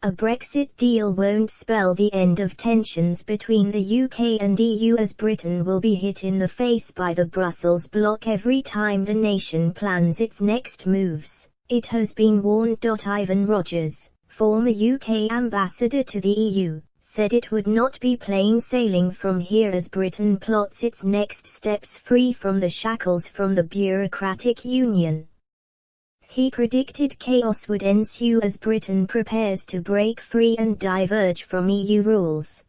A Brexit deal won't spell the end of tensions between the UK and EU, as Britain will be hit in the face by the Brussels bloc every time the nation plans its next moves, it has been warned. Ivan Rogers, former UK ambassador to the EU, said it would not be plain sailing from here as Britain plots its next steps free from the shackles from the bureaucratic union. He predicted chaos would ensue as Britain prepares to break free and diverge from EU rules.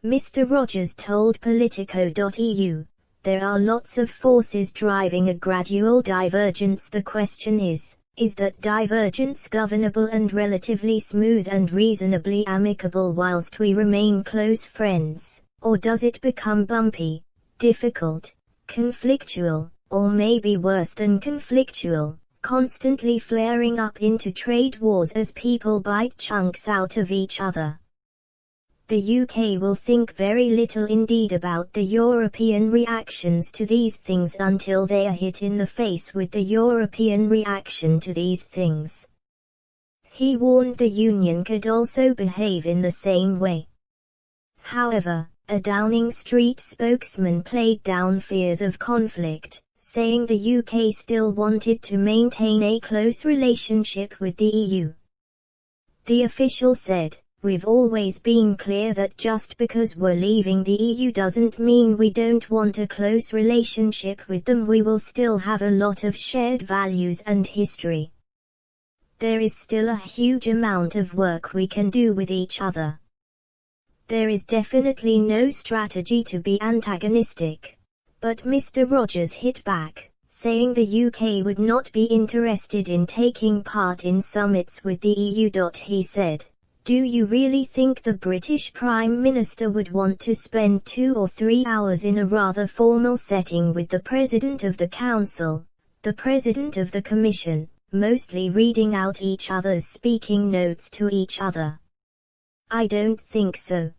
Mr. Rogers told Politico.eu, "There are lots of forces driving a gradual divergence. The question is that divergence governable and relatively smooth and reasonably amicable whilst we remain close friends, or does it become bumpy, difficult, conflictual, or maybe worse than conflictual, constantly flaring up into trade wars as people bite chunks out of each other?" The UK will think very little indeed about the European reactions to these things until they are hit in the face with the European reaction to these things. He warned the Union could also behave in the same way. However, a Downing Street spokesman played down fears of conflict, saying the UK still wanted to maintain a close relationship with the EU. The official said, "We've always been clear that just because we're leaving the EU doesn't mean we don't want a close relationship with them. We will still have a lot of shared values and history. There is still a huge amount of work we can do with each other. There is definitely no strategy to be antagonistic." But Mr. Rogers hit back, saying the UK would not be interested in taking part in summits with the EU. He said, "Do you really think the British Prime Minister would want to spend 2 or 3 hours in a rather formal setting with the President of the Council, the President of the Commission, mostly reading out each other's speaking notes to each other? I don't think so."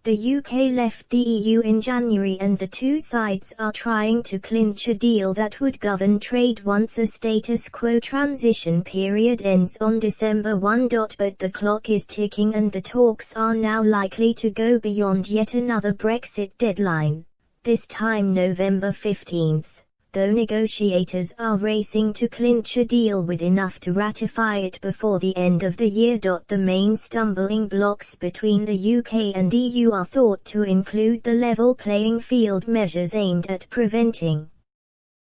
The UK left the EU in January and the two sides are trying to clinch a deal that would govern trade once a status quo transition period ends on December 1. But the clock is ticking and the talks are now likely to go beyond yet another Brexit deadline, this time November 15, though negotiators are racing to clinch a deal with enough to ratify it before the end of the year. The main stumbling blocks between the UK and EU are thought to include the level playing field measures aimed at preventing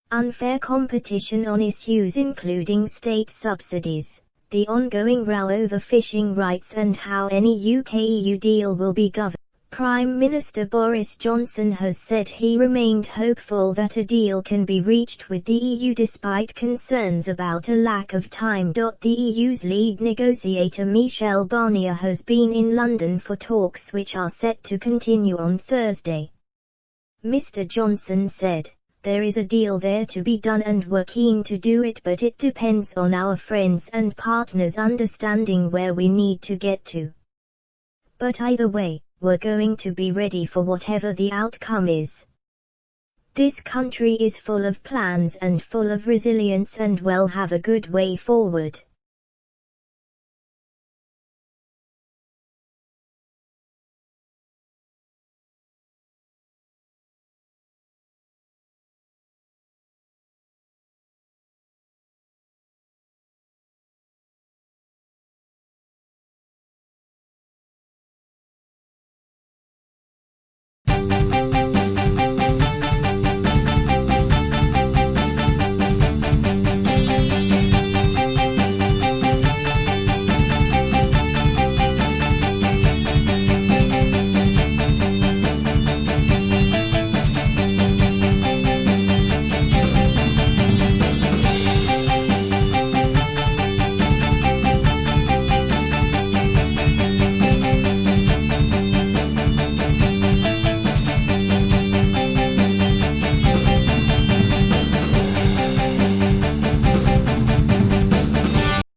unfair competition on issues including state subsidies, the ongoing row over fishing rights and how any UK-EU deal will be governed. Prime Minister Boris Johnson has said he remained hopeful that a deal can be reached with the EU despite concerns about a lack of time. The EU's lead negotiator Michel Barnier has been in London for talks which are set to continue on Thursday. Mr. Johnson said, "There is a deal there to be done and we're keen to do it, but it depends on our friends and partners understanding where we need to get to. But either way, we're going to be ready for whatever the outcome is. This country is full of plans and full of resilience and we'll have a good way forward."